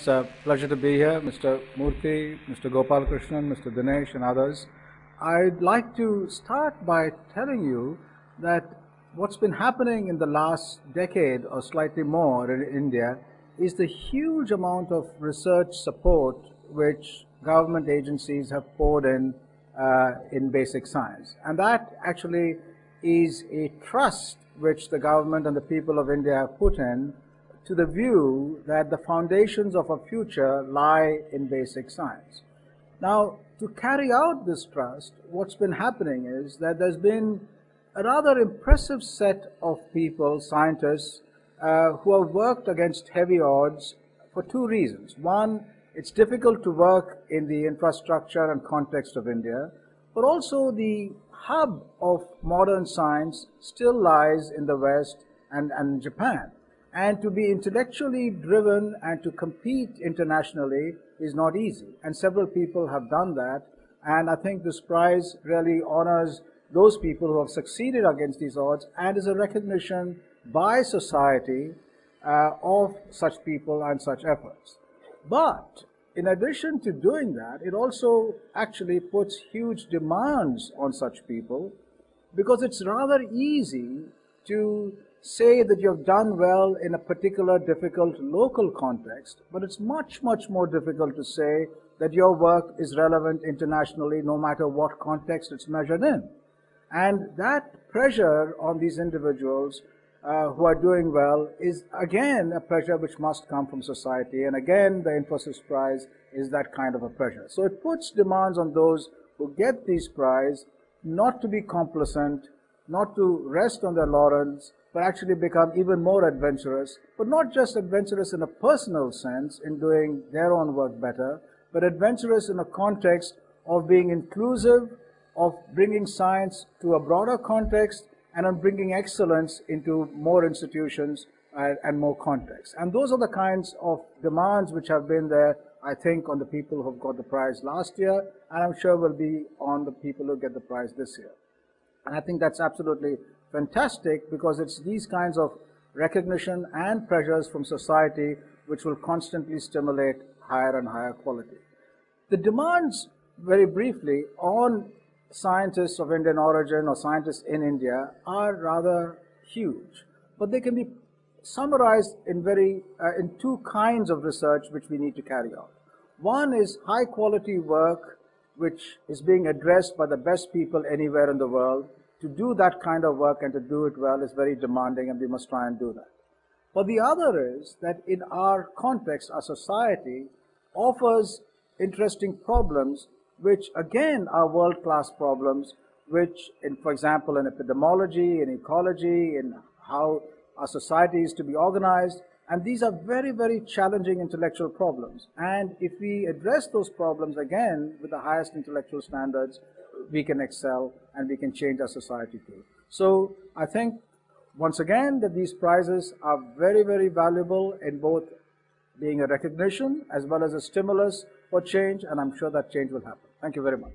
It's a pleasure to be here, Mr. Murthy, Mr. Gopalakrishnan, Mr. Dinesh, and others. I'd like to start by telling you that what's been happening in the last decade or slightly more in India is the huge amount of research support which government agencies have poured in basic science. And that actually is a trust which the government and the people of India have put in to the view that the foundations of our future lie in basic science. Now, to carry out this trust, what's been happening is that there's been a rather impressive set of people, scientists, who have worked against heavy odds for two reasons. One, it's difficult to work in the infrastructure and context of India, but also the hub of modern science still lies in the West and Japan. And to be intellectually driven and to compete internationally is not easy. And several people have done that. And I think this prize really honors those people who have succeeded against these odds and is a recognition by society of such people and such efforts. But in addition to doing that, it also actually puts huge demands on such people, because it's rather easy to say that you've done well in a particular difficult local context, but it's much, much more difficult to say that your work is relevant internationally no matter what context it's measured in. And that pressure on these individuals who are doing well is again a pressure which must come from society, and again the Infosys Prize is that kind of a pressure. So it puts demands on those who get these prizes not to be complacent, not to rest on their laurels, but actually become even more adventurous, but not just adventurous in a personal sense in doing their own work better, but adventurous in a context of being inclusive, of bringing science to a broader context, and on bringing excellence into more institutions and more contexts. And those are the kinds of demands which have been there, I think, on the people who have got the prize last year, and I'm sure will be on the people who get the prize this year. And I think that's absolutely fantastic, because it's these kinds of recognition and pressures from society which will constantly stimulate higher and higher quality. The demands, very briefly, on scientists of Indian origin or scientists in India are rather huge, but they can be summarized in two kinds of research which we need to carry out. One is high quality work which is being addressed by the best people anywhere in the world. To do that kind of work and to do it well is very demanding, and we must try and do that. But the other is that in our context, our society offers interesting problems which again are world-class problems, which, for example, in epidemiology, in ecology, in how our society is to be organized, and these are very, very challenging intellectual problems. And if we address those problems again with the highest intellectual standards, we can excel and we can change our society too. So I think, once again, that these prizes are very, very valuable in both being a recognition as well as a stimulus for change, and I'm sure that change will happen. Thank you very much.